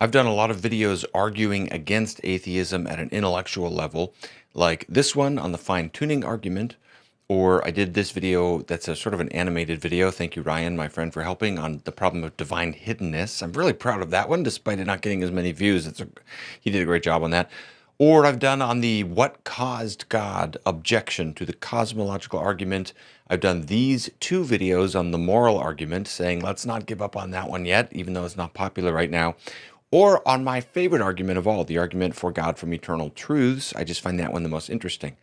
I've done a lot of videos arguing against atheism at an intellectual level, like this one on the fine-tuning argument, or I did this video that's a sort of an animated video. Thank you, Ryan, my friend, for helping on the problem of divine hiddenness. I'm really proud of that one, despite it not getting as many views. He did a great job on that. Or I've done on the what caused God objection to the cosmological argument. I've done these two videos on the moral argument, saying let's not give up on that one yet, even though it's not popular right now. Or on my favorite argument of all, the argument for God from eternal truths. I just find that one the most interesting.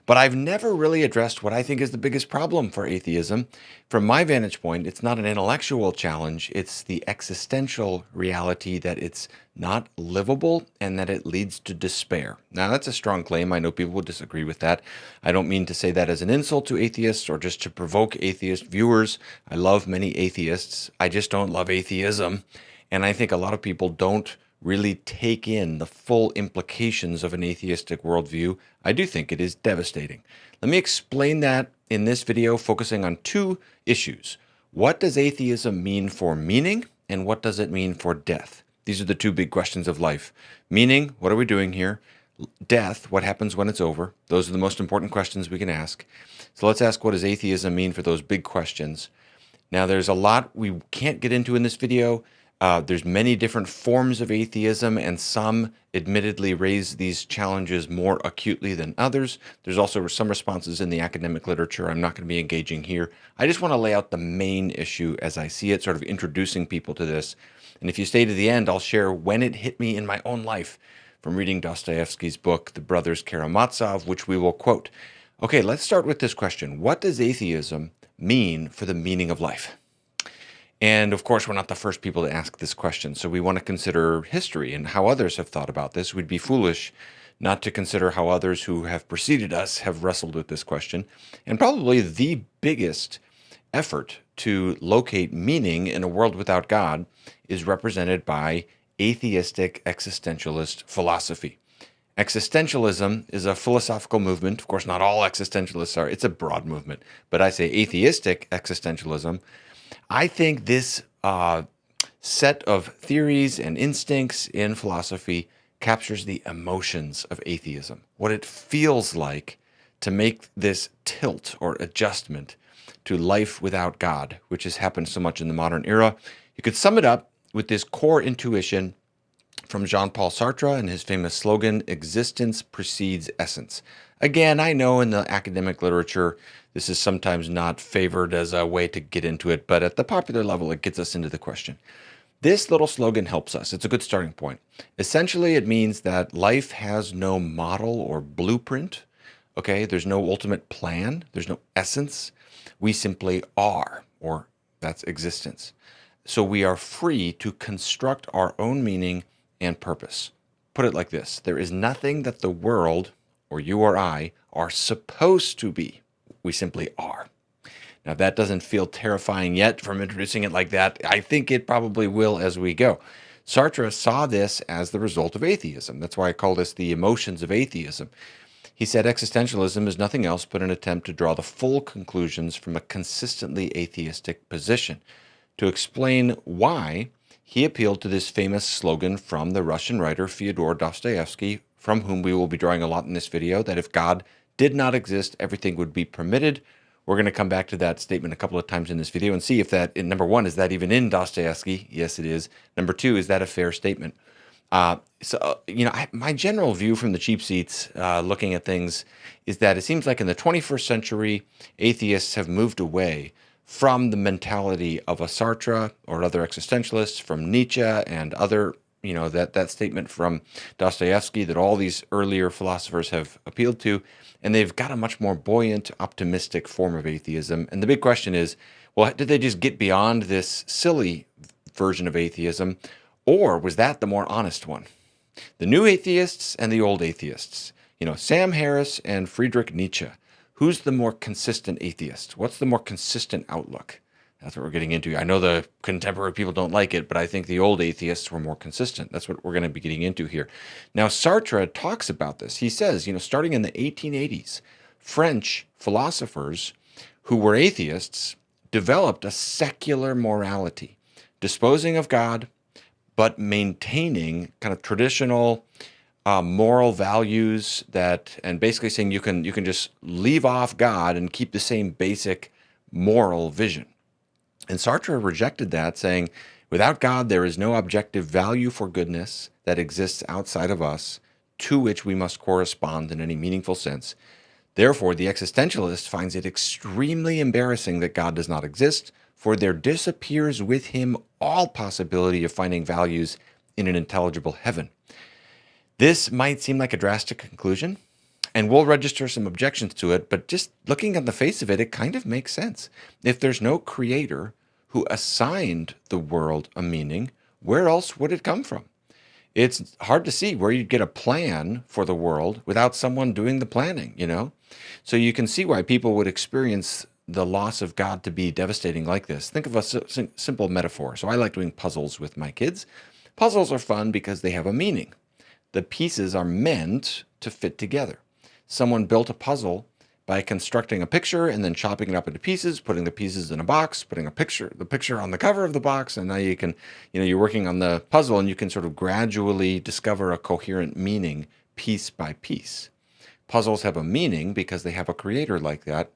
But I've never really addressed what I think is the biggest problem for atheism. From my vantage point, it's not an intellectual challenge, it's the existential reality that it's not livable and that it leads to despair. Now, that's a strong claim. I know people would disagree with that. I don't mean to say that as an insult to atheists or just to provoke atheist viewers. I love many atheists. I just don't love atheism. And I think a lot of people don't really take in the full implications of an atheistic worldview. I do think it is devastating. Let me explain that in this video, focusing on two issues. What does atheism mean for meaning, and what does it mean for death? These are the two big questions of life. Meaning, what are we doing here? Death, what happens when it's over? Those are the most important questions we can ask. So let's ask, what does atheism mean for those big questions? Now, there's a lot we can't get into in this video. There's many different forms of atheism, and some admittedly raise these challenges more acutely than others. There's also some responses in the academic literature I'm not going to be engaging here. I just want to lay out the main issue as I see it, sort of introducing people to this. And if you stay to the end, I'll share when it hit me in my own life from reading Dostoevsky's book, The Brothers Karamazov, which we will quote. Okay, let's start with this question. What does atheism mean for the meaning of life? And of course, we're not the first people to ask this question, so we want to consider history and how others have thought about this. We'd be foolish not to consider how others who have preceded us have wrestled with this question. And probably the biggest effort to locate meaning in a world without God is represented by atheistic existentialist philosophy. Existentialism is a philosophical movement. Of course, not all existentialists are. It's a broad movement. But I say atheistic existentialism. I think this set of theories and instincts in philosophy captures the emotions of atheism, what it feels like to make this tilt or adjustment to life without God, which has happened so much in the modern era. You could sum it up with this core intuition from Jean-Paul Sartre and his famous slogan, "Existence precedes essence." Again, I know in the academic literature, this is sometimes not favored as a way to get into it, but at the popular level, it gets us into the question. This little slogan helps us. It's a good starting point. Essentially, it means that life has no model or blueprint. Okay, there's no ultimate plan. There's no essence. We simply are, or that's existence. So we are free to construct our own meaning and purpose. Put it like this: there is nothing that the world, or you or I, are supposed to be. We simply are. Now, that doesn't feel terrifying yet from introducing it like that. I think it probably will as we go. Sartre saw this as the result of atheism. That's why I call this the emotions of atheism. He said existentialism is nothing else but an attempt to draw the full conclusions from a consistently atheistic position. To explain why, he appealed to this famous slogan from the Russian writer Fyodor Dostoevsky, from whom we will be drawing a lot in this video, that if God did not exist, everything would be permitted. We're going to come back to that statement a couple of times in this video and see if that, number one, is that even in Dostoevsky? Yes, it is. Number two, is that a fair statement? My general view from the cheap seats looking at things is that it seems like in the 21st century, atheists have moved away from the mentality of a Sartre or other existentialists, from Nietzsche and other, that statement from Dostoevsky that all these earlier philosophers have appealed to, and they've got a much more buoyant, optimistic form of atheism. And the big question is, well, did they just get beyond this silly version of atheism, or was that the more honest one? The new atheists and the old atheists, Sam Harris and Friedrich Nietzsche. Who's the more consistent atheist? What's the more consistent outlook? That's what we're getting into. I know the contemporary people don't like it, but I think the old atheists were more consistent. That's what we're going to be getting into here. Now, Sartre talks about this. He says, starting in the 1880s, French philosophers who were atheists developed a secular morality, disposing of God but maintaining kind of traditional moral values and basically saying you can just leave off God and keep the same basic moral vision. And Sartre rejected that, saying, without God, there is no objective value for goodness that exists outside of us to which we must correspond in any meaningful sense. Therefore, the existentialist finds it extremely embarrassing that God does not exist, for there disappears with him all possibility of finding values in an intelligible heaven. This might seem like a drastic conclusion, and we'll register some objections to it, but just looking at the face of it, it kind of makes sense. If there's no creator who assigned the world a meaning, where else would it come from? It's hard to see where you'd get a plan for the world without someone doing the planning, you know? So you can see why people would experience the loss of God to be devastating like this. Think of a simple metaphor. So I like doing puzzles with my kids. Puzzles are fun because they have a meaning. The pieces are meant to fit together. Someone built a puzzle by constructing a picture and then chopping it up into pieces, putting the pieces in a box, putting the picture on the cover of the box, and now you can, you're working on the puzzle and you can sort of gradually discover a coherent meaning piece by piece. Puzzles have a meaning because they have a creator like that.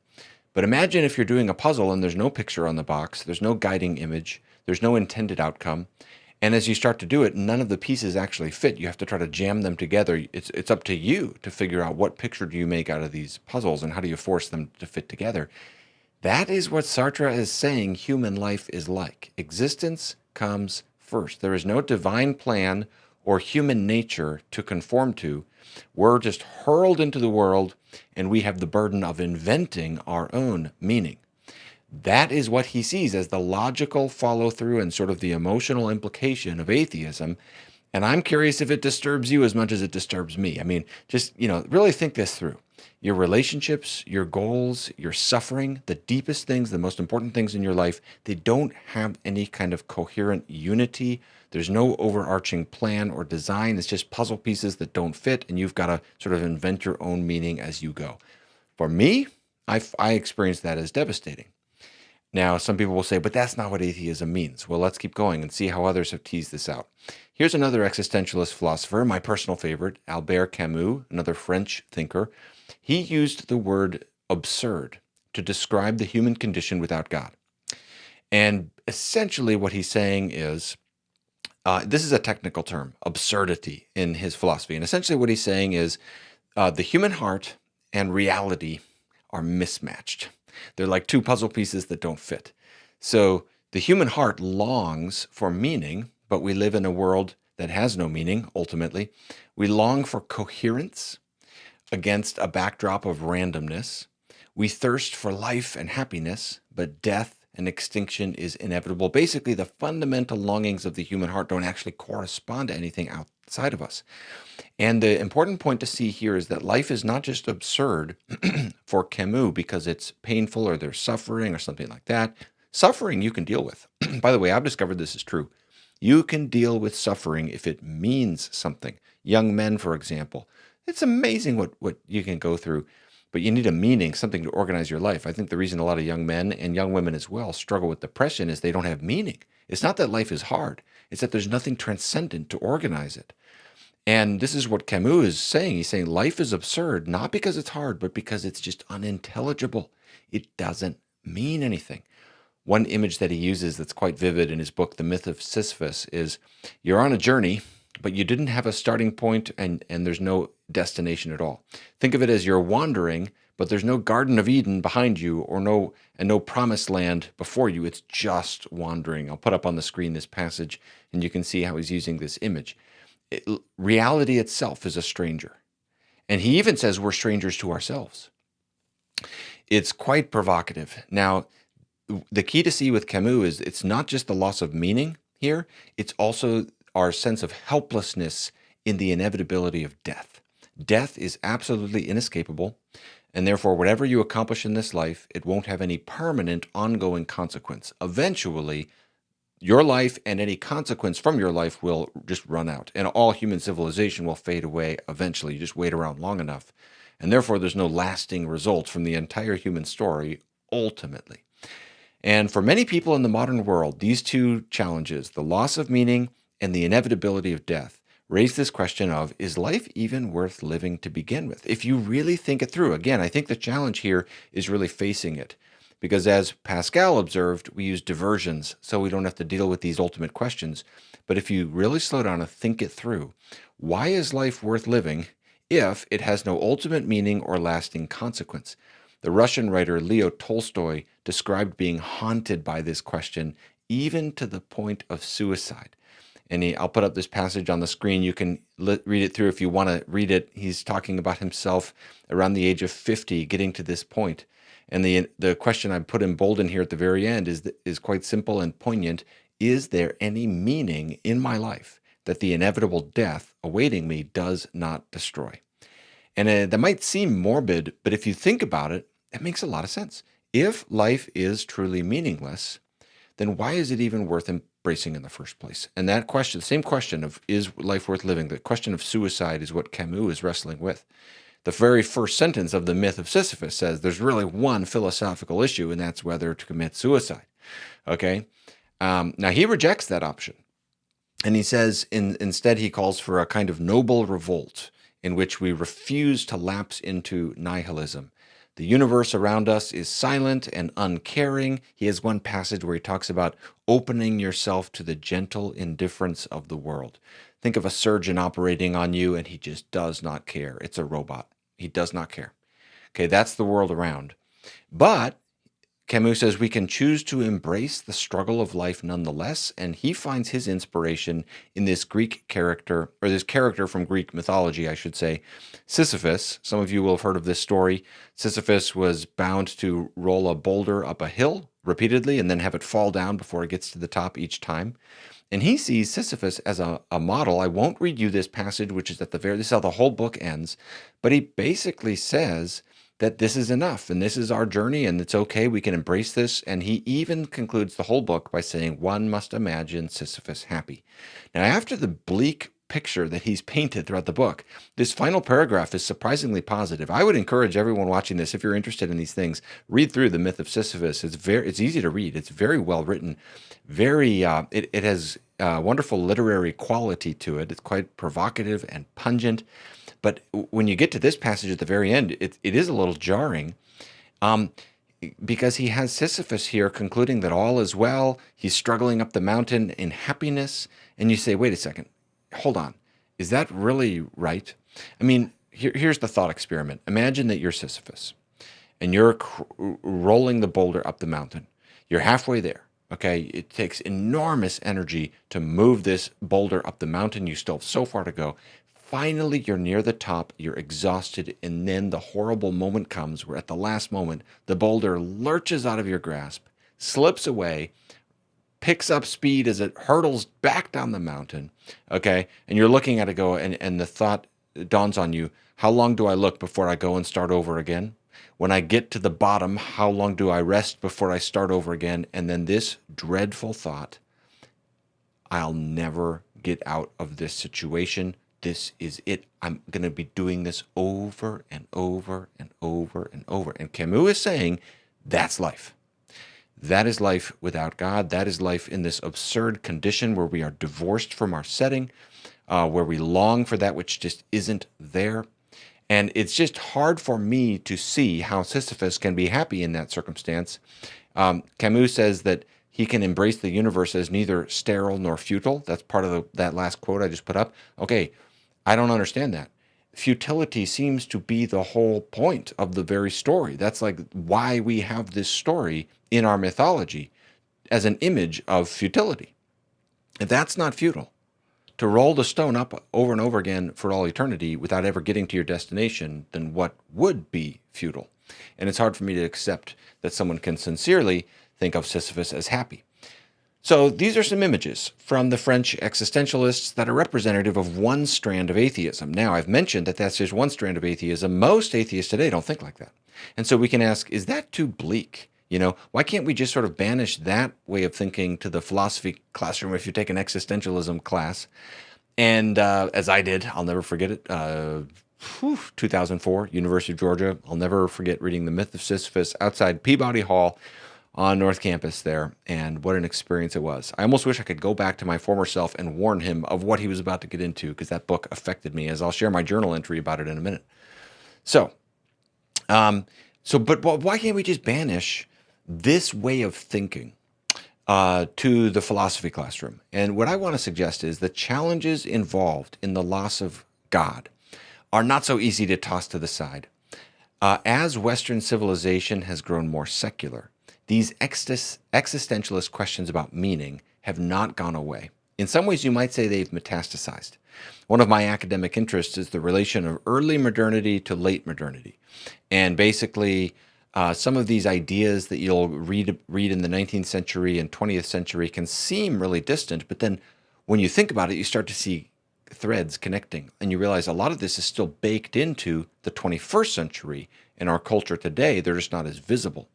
But imagine if you're doing a puzzle and there's no picture on the box, there's no guiding image, there's no intended outcome. And as you start to do it, none of the pieces actually fit. You have to try to jam them together. It's up to you to figure out what picture do you make out of these puzzles and how do you force them to fit together. That is what Sartre is saying human life is like. Existence comes first. There is no divine plan or human nature to conform to. We're just hurled into the world and we have the burden of inventing our own meaning. That is what he sees as the logical follow-through and sort of the emotional implication of atheism. And I'm curious if it disturbs you as much as it disturbs me. I mean, just, really think this through. Your relationships, your goals, your suffering, the deepest things, the most important things in your life, they don't have any kind of coherent unity. There's no overarching plan or design. It's just puzzle pieces that don't fit, and you've got to sort of invent your own meaning as you go. For me, I experience that as devastating. Now, some people will say, but that's not what atheism means. Well, let's keep going and see how others have teased this out. Here's another existentialist philosopher, my personal favorite, Albert Camus, another French thinker. He used the word absurd to describe the human condition without God. And essentially what he's saying is, this is a technical term, absurdity, in his philosophy. And essentially what he's saying is the human heart and reality are mismatched. They're like two puzzle pieces that don't fit. So the human heart longs for meaning, but we live in a world that has no meaning, ultimately. We long for coherence against a backdrop of randomness. We thirst for life and happiness, but death and extinction is inevitable. Basically, the fundamental longings of the human heart don't actually correspond to anything outside of us. And the important point to see here is that life is not just absurd for Camus because it's painful or there's suffering or something like that. Suffering you can deal with. By the way, I've discovered this is true. You can deal with suffering if it means something. Young men, for example, it's amazing what you can go through, but you need a meaning, something to organize your life. I think the reason a lot of young men and young women as well struggle with depression is they don't have meaning. It's not that life is hard. It's that there's nothing transcendent to organize it. And this is what Camus is saying. He's saying life is absurd, not because it's hard, but because it's just unintelligible. It doesn't mean anything. One image that he uses that's quite vivid in his book, The Myth of Sisyphus, is you're on a journey, but you didn't have a starting point and there's no destination at all. Think of it as you're wandering, but there's no Garden of Eden behind you or no promised land before you. It's just wandering. I'll put up on the screen this passage and you can see how he's using this image. Reality itself is a stranger. And he even says we're strangers to ourselves. It's quite provocative. Now, the key to see with Camus is it's not just the loss of meaning here, it's also our sense of helplessness in the inevitability of death. Death is absolutely inescapable, and therefore whatever you accomplish in this life, it won't have any permanent ongoing consequence. Eventually, your life and any consequence from your life will just run out, and all human civilization will fade away eventually. You just wait around long enough, and therefore there's no lasting results from the entire human story ultimately. And for many people in the modern world, these two challenges, the loss of meaning and the inevitability of death raise this question of, is life even worth living to begin with? If you really think it through, again, I think the challenge here is really facing it. Because as Pascal observed, we use diversions so we don't have to deal with these ultimate questions. But if you really slow down and think it through, why is life worth living if it has no ultimate meaning or lasting consequence? The Russian writer Leo Tolstoy described being haunted by this question, even to the point of suicide. And I'll put up this passage on the screen. You can read it through if you want to read it. He's talking about himself around the age of 50, getting to this point. And the question I put in bold in here at the very end is quite simple and poignant. Is there any meaning in my life that the inevitable death awaiting me does not destroy? And that might seem morbid, but if you think about it, it makes a lot of sense. If life is truly meaningless, then why is it even worth embracing in the first place? And that question, the same question of is life worth living, the question of suicide is what Camus is wrestling with. The very first sentence of the myth of Sisyphus says there's really one philosophical issue, and that's whether to commit suicide. Okay? Now, he rejects that option. And he says instead he calls for a kind of noble revolt in which we refuse to lapse into nihilism. The universe around us is silent and uncaring. He has one passage where he talks about opening yourself to the gentle indifference of the world. Think of a surgeon operating on you and he just does not care. It's a robot. He does not care. Okay, that's the world around. But Camus says we can choose to embrace the struggle of life nonetheless, and he finds his inspiration in this Greek character, or this character from Greek mythology, I should say, Sisyphus. Some of you will have heard of this story. Sisyphus was bound to roll a boulder up a hill repeatedly and then have it fall down before it gets to the top each time. And he sees Sisyphus as a model. I won't read you this passage, which is at the very, this is how the whole book ends, but he basically says that this is enough and this is our journey and it's okay, we can embrace this. And he even concludes the whole book by saying, one must imagine Sisyphus happy. Now, after the bleak picture that he's painted throughout the book, this final paragraph is surprisingly positive. I would encourage everyone watching this, if you're interested in these things, read through the Myth of Sisyphus. It's easy to read. It's very well written. It has wonderful literary quality to it. It's quite provocative and pungent. But when you get to this passage at the very end, it is a little jarring because he has Sisyphus here concluding that all is well. He's struggling up the mountain in happiness. And you say, wait a second, hold on. Is that really right? I mean, here's the thought experiment. Imagine that you're Sisyphus and you're rolling the boulder up the mountain. You're halfway there. Okay, it takes enormous energy to move this boulder up the mountain. You still have so far to go. Finally, you're near the top, you're exhausted, and then the horrible moment comes where at the last moment, the boulder lurches out of your grasp, slips away, picks up speed as it hurtles back down the mountain, okay? And you're looking at it go, and the thought dawns on you, how long do I look before I go and start over again? When I get to the bottom, how long do I rest before I start over again? And then this dreadful thought, I'll never get out of this situation. This is it. I'm going to be doing this over and over and over and over. And Camus is saying that's life. That is life without God. That is life in this absurd condition where we are divorced from our setting, where we long for that which just isn't there. And it's just hard for me to see how Sisyphus can be happy in that circumstance. Camus says that he can embrace the universe as neither sterile nor futile. That's part of that last quote I just put up. Okay, I don't understand that. Futility seems to be the whole point of the very story. That's like why we have this story in our mythology as an image of futility. If that's not futile, to roll the stone up over and over again for all eternity without ever getting to your destination, then what would be futile? And it's hard for me to accept that someone can sincerely think of Sisyphus as happy. So these are some images from the French existentialists that are representative of one strand of atheism. Now, I've mentioned that that's just one strand of atheism. Most atheists today don't think like that. And so we can ask, is that too bleak? You know, why can't we just sort of banish that way of thinking to the philosophy classroom if you take an existentialism class? And as I did, I'll never forget it, 2004, University of Georgia. I'll never forget reading The Myth of Sisyphus outside Peabody Hall. on North Campus there, and what an experience it was. I almost wish I could go back to my former self and warn him of what he was about to get into, because that book affected me, as I'll share my journal entry about it in a minute. So, but why can't we just banish this way of thinking to the philosophy classroom? And what I want to suggest is the challenges involved in the loss of God are not so easy to toss to the side. As Western civilization has grown more secular, these existentialist questions about meaning have not gone away. In some ways, you might say they've metastasized. One of my academic interests is the relation of early modernity to late modernity. And basically, some of these ideas that you'll read in the 19th century and 20th century can seem really distant, but then when you think about it, you start to see threads connecting, and you realize a lot of this is still baked into the 21st century in our culture today. They're just not as visible.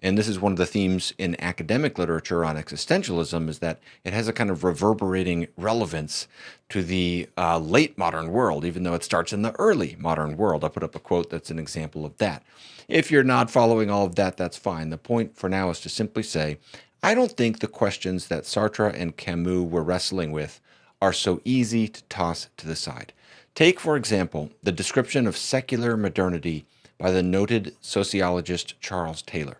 And this is one of the themes in academic literature on existentialism, is that it has a kind of reverberating relevance to the late modern world, even though it starts in the early modern world. I'll put up a quote that's an example of that. If you're not following all of that, that's fine. The point for now is to simply say, I don't think the questions that Sartre and Camus were wrestling with are so easy to toss to the side. Take, for example, the description of secular modernity by the noted sociologist Charles Taylor.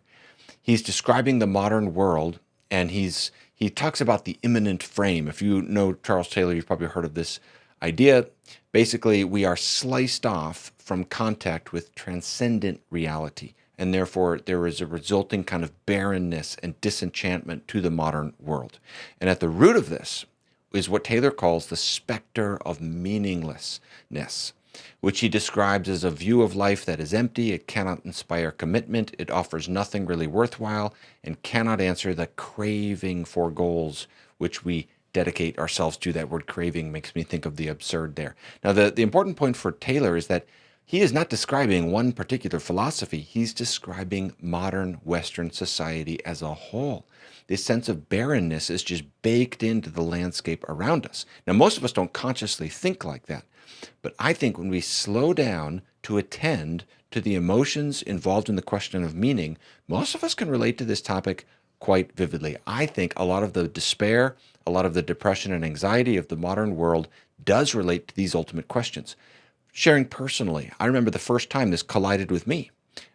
He's describing the modern world, and he talks about the immanent frame. If you know Charles Taylor, you've probably heard of this idea. Basically, we are sliced off from contact with transcendent reality, and therefore there is a resulting kind of barrenness and disenchantment to the modern world. And at the root of this is what Taylor calls the specter of meaninglessness, which he describes as a view of life that is empty, it cannot inspire commitment, it offers nothing really worthwhile, and cannot answer the craving for goals which we dedicate ourselves to. That word craving makes me think of the absurd there. Now, the important point for Taylor is that he is not describing one particular philosophy. He's describing modern Western society as a whole. This sense of barrenness is just baked into the landscape around us. Now, most of us don't consciously think like that. But I think when we slow down to attend to the emotions involved in the question of meaning, most of us can relate to this topic quite vividly. I think a lot of the despair, a lot of the depression and anxiety of the modern world does relate to these ultimate questions. Sharing personally, I remember the first time this collided with me.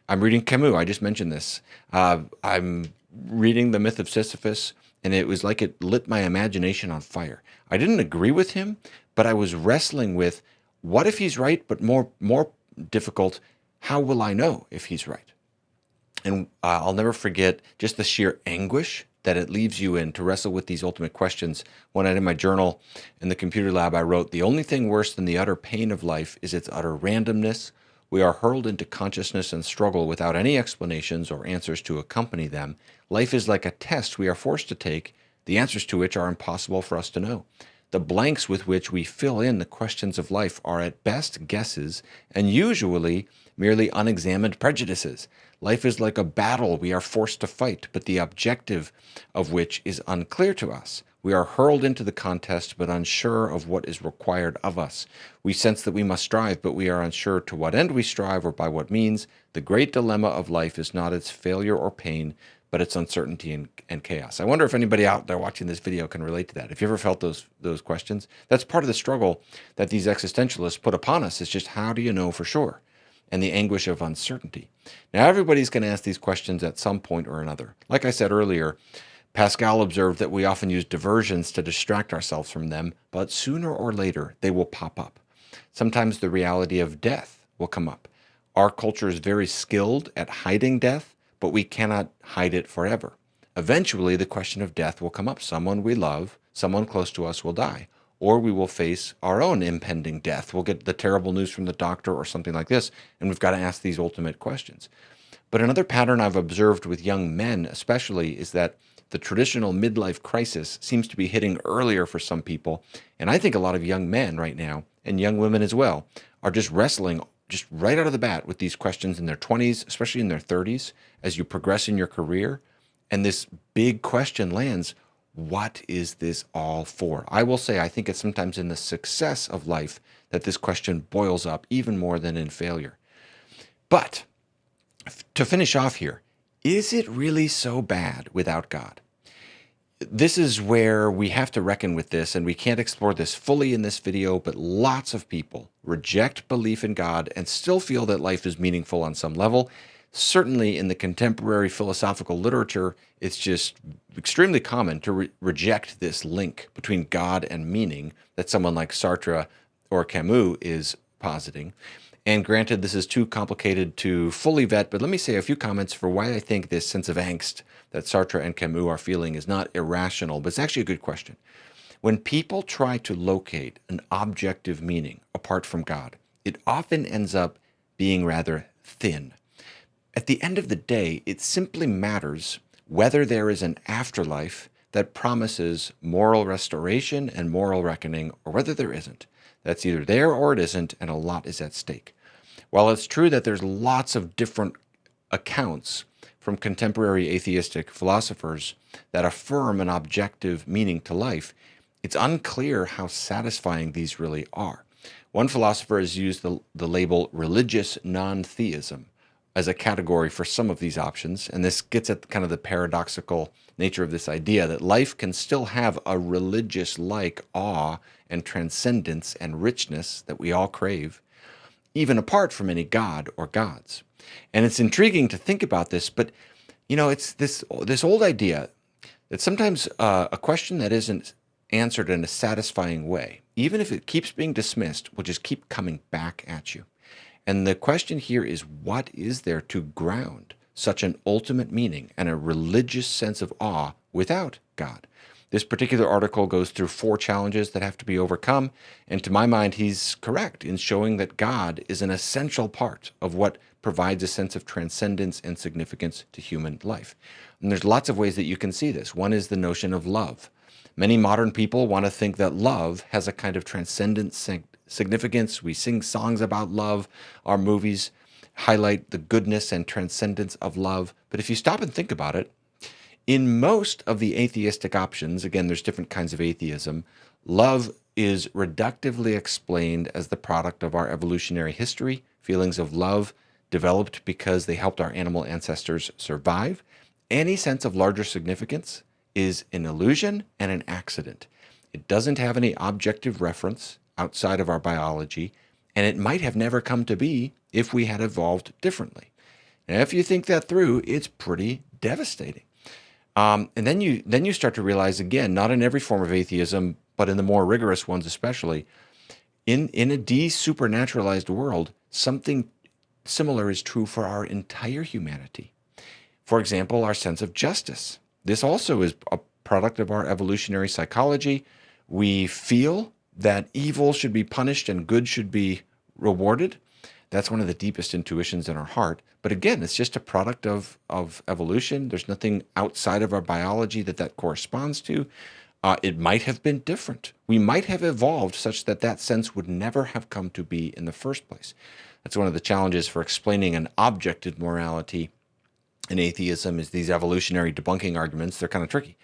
I'm reading Camus. I just mentioned this. I'm reading The Myth of Sisyphus, and it was like it lit my imagination on fire. I didn't agree with him, but I was wrestling with, what if he's right, but more difficult, how will I know if he's right? And I'll never forget just the sheer anguish that it leaves you in to wrestle with these ultimate questions. One night in my journal in the computer lab, I wrote, the only thing worse than the utter pain of life is its utter randomness. We are hurled into consciousness and struggle without any explanations or answers to accompany them. Life is like a test we are forced to take, the answers to which are impossible for us to know. The blanks with which we fill in the questions of life are at best guesses and usually merely unexamined prejudices. Life is like a battle we are forced to fight, but the objective of which is unclear to us. We are hurled into the contest, but unsure of what is required of us. We sense that we must strive, but we are unsure to what end we strive or by what means. The great dilemma of life is not its failure or pain, but its uncertainty and chaos. I wonder if anybody out there watching this video can relate to that. If you ever felt those questions, that's part of the struggle that these existentialists put upon us, is just how do you know for sure? And the anguish of uncertainty. Now, everybody's going to ask these questions at some point or another. Like I said earlier, Pascal observed that we often use diversions to distract ourselves from them, but sooner or later they will pop up. Sometimes the reality of death will come up. Our culture is very skilled at hiding death, but we cannot hide it forever. Eventually, the question of death will come up. Someone we love, someone close to us will die, or we will face our own impending death. We'll get the terrible news from the doctor or something like this, and we've got to ask these ultimate questions. But another pattern I've observed with young men especially is that the traditional midlife crisis seems to be hitting earlier for some people. And I think a lot of young men right now, and young women as well, are just wrestling just right out of the bat with these questions in their 20s, especially in their 30s, as you progress in your career. And this big question lands, what is this all for? I will say, I think it's sometimes in the success of life that this question boils up even more than in failure. But to finish off here, Is it really so bad without God? This is where we have to reckon with this, and we can't explore this fully in this video, but lots of people reject belief in God and still feel that life is meaningful on some level. Certainly in the contemporary philosophical literature, it's just extremely common to reject this link between God and meaning that someone like Sartre or Camus is positing. And granted, this is too complicated to fully vet, but let me say a few comments for why I think this sense of angst that Sartre and Camus are feeling is not irrational, but it's actually a good question. When people try to locate an objective meaning apart from God, it often ends up being rather thin. At the end of the day, it simply matters whether there is an afterlife that promises moral restoration and moral reckoning, or whether there isn't. That's either there or it isn't, and a lot is at stake. While it's true that there's lots of different accounts from contemporary atheistic philosophers that affirm an objective meaning to life, it's unclear how satisfying these really are. One philosopher has used the label religious non-theism as a category for some of these options, and this gets at kind of the paradoxical nature of this idea that life can still have a religious-like awe and transcendence and richness that we all crave, even apart from any god or gods. And it's intriguing to think about this, but it's this old idea that sometimes a question that isn't answered in a satisfying way, even if it keeps being dismissed, will just keep coming back at you. And the question here is, what is there to ground such an ultimate meaning and a religious sense of awe without God? This particular article goes through 4 challenges that have to be overcome, and to my mind, he's correct in showing that God is an essential part of what provides a sense of transcendence and significance to human life. And there's lots of ways that you can see this. One is the notion of love. Many modern people want to think that love has a kind of transcendent significance. We sing songs about love. Our movies highlight the goodness and transcendence of love. But if you stop and think about it, in most of the atheistic options, again, there's different kinds of atheism, love is reductively explained as the product of our evolutionary history. Feelings of love developed because they helped our animal ancestors survive. Any sense of larger significance is an illusion and an accident. It doesn't have any objective reference outside of our biology, and it might have never come to be if we had evolved differently. And if you think that through, it's pretty devastating. And then you start to realize, again, not in every form of atheism, but in the more rigorous ones especially, in a desupernaturalized world, something similar is true for our entire humanity. For example, our sense of justice. This also is a product of our evolutionary psychology. We feel that evil should be punished and good should be rewarded. That's one of the deepest intuitions in our heart. But again, it's just a product of evolution. There's nothing outside of our biology that corresponds to. It might have been different. We might have evolved such that that sense would never have come to be in the first place. That's one of the challenges for explaining an objective morality in atheism, is these evolutionary debunking arguments. They're kind of tricky.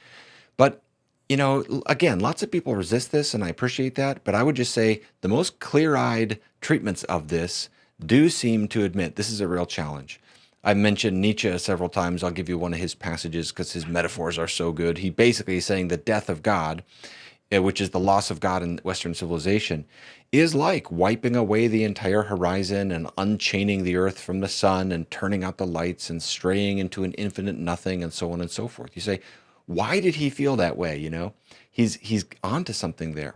But again, lots of people resist this, and I appreciate that. But I would just say the most clear-eyed treatments of this do seem to admit this is a real challenge. I've mentioned Nietzsche several times. I'll give you one of his passages because his metaphors are so good. He basically is saying the death of God, which is the loss of God in Western civilization, is like wiping away the entire horizon and unchaining the earth from the sun and turning out the lights and straying into an infinite nothing and so on and so forth. You say, why did he feel that way? He's onto something there.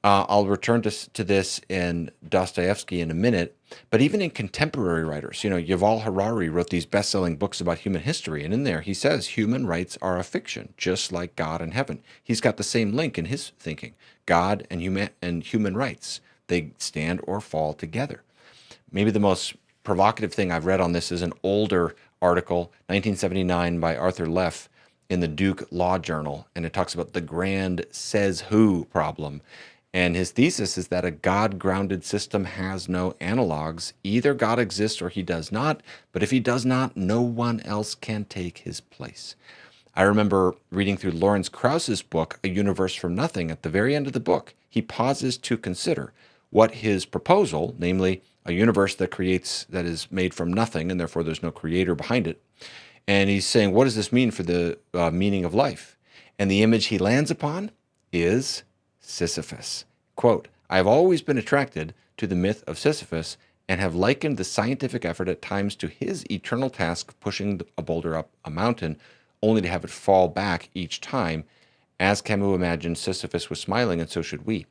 I'll return to this in Dostoevsky in a minute, but even in contemporary writers, Yuval Harari wrote these best-selling books about human history, and in there he says human rights are a fiction, just like God and heaven. He's got the same link in his thinking. God and human rights, they stand or fall together. Maybe the most provocative thing I've read on this is an older article, 1979, by Arthur Leff in the Duke Law Journal, and it talks about the grand says-who problem. And his thesis is that a God-grounded system has no analogs. Either God exists or he does not, but if he does not, no one else can take his place. I remember reading through Lawrence Krauss's book, A Universe from Nothing. At the very end of the book, he pauses to consider what his proposal, namely a universe that is made from nothing, and therefore there's no creator behind it, And he's saying, what does this mean for the meaning of life? And the image he lands upon is Sisyphus. Quote, I have always been attracted to the myth of Sisyphus and have likened the scientific effort at times to his eternal task of pushing a boulder up a mountain, only to have it fall back each time. As Camus imagined, Sisyphus was smiling, and so should we.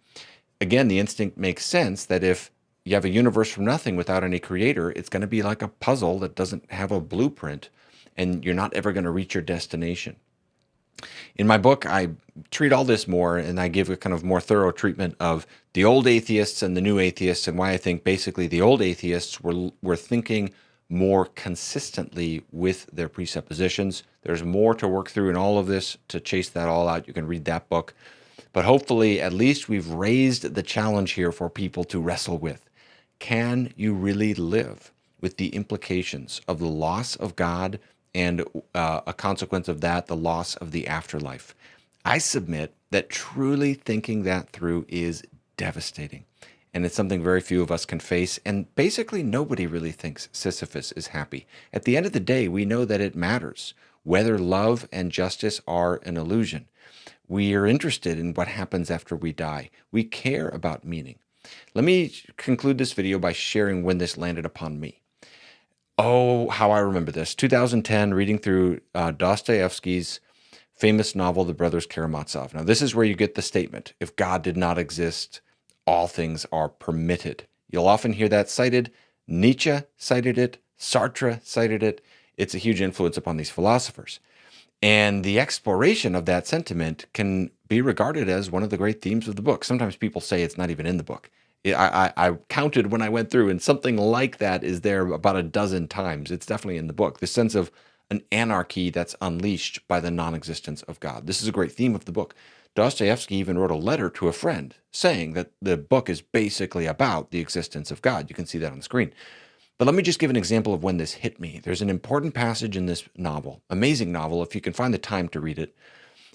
Again, the instinct makes sense that if you have a universe from nothing without any creator, it's going to be like a puzzle that doesn't have a blueprint, and you're not ever going to reach your destination. In my book, I treat all this more, and I give a kind of more thorough treatment of the old atheists and the new atheists, and why I think basically the old atheists were thinking more consistently with their presuppositions. There's more to work through in all of this to chase that all out. You can read that book. But hopefully, at least we've raised the challenge here for people to wrestle with. Can you really live with the implications of the loss of God and a consequence of that, the loss of the afterlife? I submit that truly thinking that through is devastating. And it's something very few of us can face. And basically, nobody really thinks Sisyphus is happy. At the end of the day, we know that it matters whether love and justice are an illusion. We are interested in what happens after we die. We care about meaning. Let me conclude this video by sharing when this landed upon me. Oh, how I remember this. 2010, reading through Dostoevsky's famous novel, The Brothers Karamazov. Now, this is where you get the statement, if God did not exist, all things are permitted. You'll often hear that cited. Nietzsche cited it. Sartre cited it. It's a huge influence upon these philosophers. And the exploration of that sentiment can be regarded as one of the great themes of the book. Sometimes people say it's not even in the book. I counted when I went through, and something like that is there about a dozen times. It's definitely in the book. The sense of an anarchy that's unleashed by the non-existence of God. This is a great theme of the book. Dostoevsky even wrote a letter to a friend saying that the book is basically about the existence of God. You can see that on the screen. But let me just give an example of when this hit me. There's an important passage in this novel, amazing novel, if you can find the time to read it.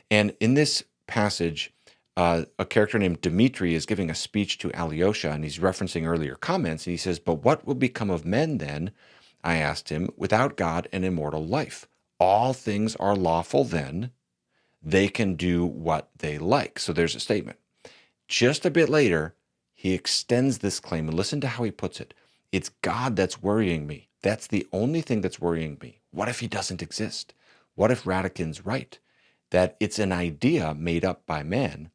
And in this passage, a character named Dmitri is giving a speech to Alyosha, and he's referencing earlier comments. And he says, but what will become of men then, I asked him, without God and immortal life? All things are lawful then. They can do what they like. So there's a statement. Just a bit later, he extends this claim, and listen to how he puts it. It's God that's worrying me. That's the only thing that's worrying me. What if he doesn't exist? What if Radican's right? That it's an idea made up by man,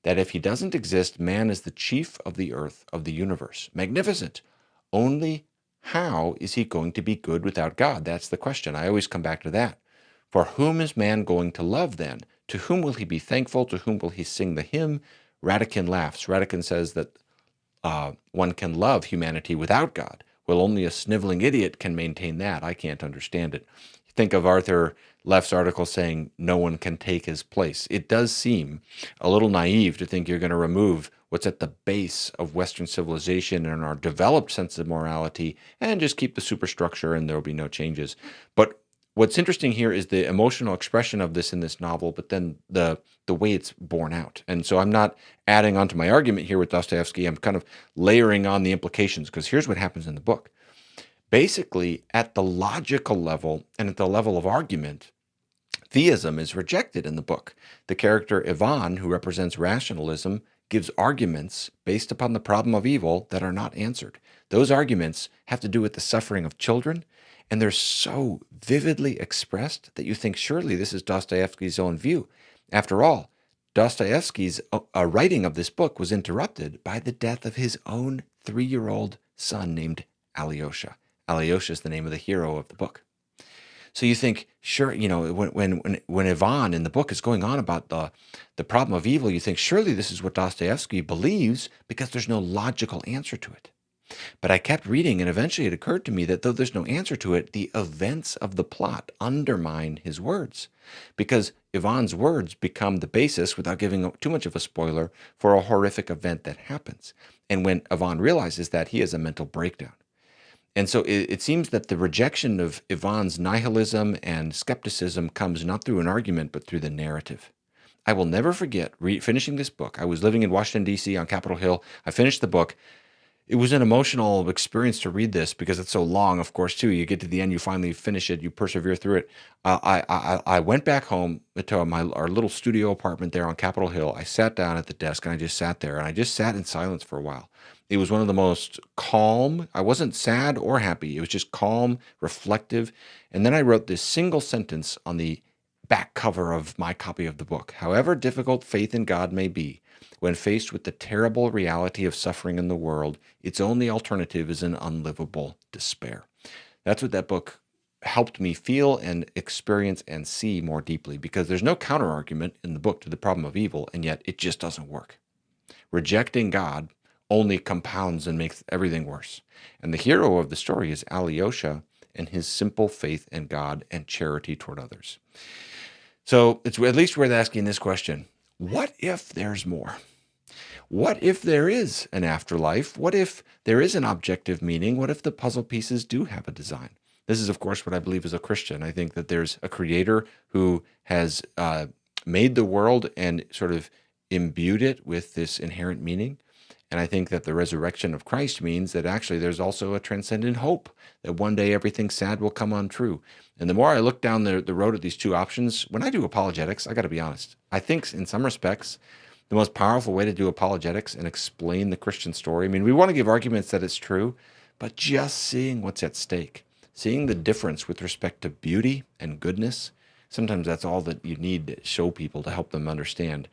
that if he doesn't exist, man is the chief of the earth, of the universe. Magnificent. Only how is he going to be good without God? That's the question. I always come back to that. For whom is man going to love then? To whom will he be thankful? To whom will he sing the hymn? Radican laughs. Radican says that one can love humanity without God. Well, only a sniveling idiot can maintain that. I can't understand it. Think of Arthur Leff's article saying no one can take his place. It does seem a little naive to think you're going to remove what's at the base of Western civilization and our developed sense of morality and just keep the superstructure and there will be no changes. But what's interesting here is the emotional expression of this in this novel, but then the way it's borne out. And so I'm not adding on to my argument here with Dostoevsky. I'm kind of layering on the implications, because here's what happens in the book. Basically, at the logical level and at the level of argument, theism is rejected in the book. The character Ivan, who represents rationalism, gives arguments based upon the problem of evil that are not answered. Those arguments have to do with the suffering of children, and they're so vividly expressed that you think surely this is Dostoevsky's own view. After all, Dostoevsky's writing of this book was interrupted by the death of his own 3-year-old son named Alyosha. Alyosha is the name of the hero of the book. So you think, sure, you know, when Ivan in the book is going on about the problem of evil, you think surely this is what Dostoevsky believes, because there's no logical answer to it. But I kept reading, and eventually it occurred to me that though there's no answer to it, the events of the plot undermine his words, because Ivan's words become the basis, without giving too much of a spoiler, for a horrific event that happens. And when Ivan realizes that, he has a mental breakdown. And so it seems that the rejection of Ivan's nihilism and skepticism comes not through an argument, but through the narrative. I will never forget finishing this book. I was living in Washington, D.C. on Capitol Hill. I finished the book. it was an emotional experience to read this because it's so long, of course, too. You get to the end, you finally finish it, you persevere through it. I went back home to our little studio apartment there on Capitol Hill. I sat down at the desk and I just sat there and I just sat in silence for a while. It was one of the most calm. I wasn't sad or happy. It was just calm, reflective. And then I wrote this single sentence on the back cover of my copy of the book. However difficult faith in God may be, when faced with the terrible reality of suffering in the world, its only alternative is an unlivable despair. That's what that book helped me feel and experience and see more deeply, because there's no counterargument in the book to the problem of evil, and yet it just doesn't work. Rejecting God only compounds and makes everything worse. And the hero of the story is Alyosha and his simple faith in God and charity toward others. So it's at least worth asking this question: what if there's more? What if there is an afterlife? What if there is an objective meaning? What if the puzzle pieces do have a design? This is, of course, what I believe as a Christian. I think that there's a creator who has made the world and sort of imbued it with this inherent meaning. And I think that the resurrection of Christ means that actually there's also a transcendent hope that one day everything sad will come untrue. And the more I look down the road at these two options, when I do apologetics, I got to be honest, I think in some respects, the most powerful way to do apologetics and explain the Christian story, I mean, we want to give arguments that it's true, but just seeing what's at stake, seeing the difference with respect to beauty and goodness, sometimes that's all that you need to show people to help them understand.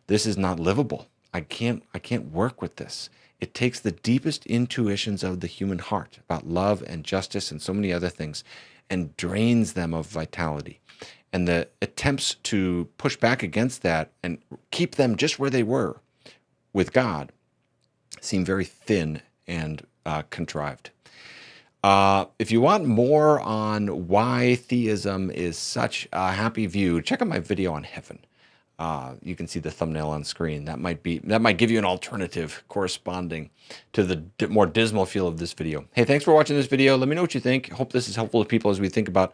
This is not livable. I can't work with this. It takes the deepest intuitions of the human heart about love and justice and so many other things and drains them of vitality. And the attempts to push back against that and keep them just where they were with God seem very thin and contrived. If you want more on why theism is such a happy view, check out my video on heaven. You can see the thumbnail on screen. That might give you an alternative corresponding to the more dismal feel of this video. Hey, thanks for watching this video. Let me know what you think. Hope this is helpful to people as we think about,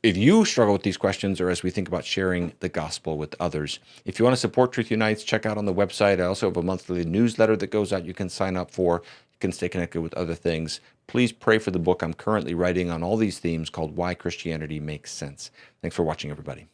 if you struggle with these questions, or as we think about sharing the gospel with others. If you want to support Truth Unites, check out on the website. I also have a monthly newsletter that goes out. You can sign up for. You can stay connected with other things. Please pray for the book I'm currently writing on all these themes called Why Christianity Makes Sense. Thanks for watching, everybody.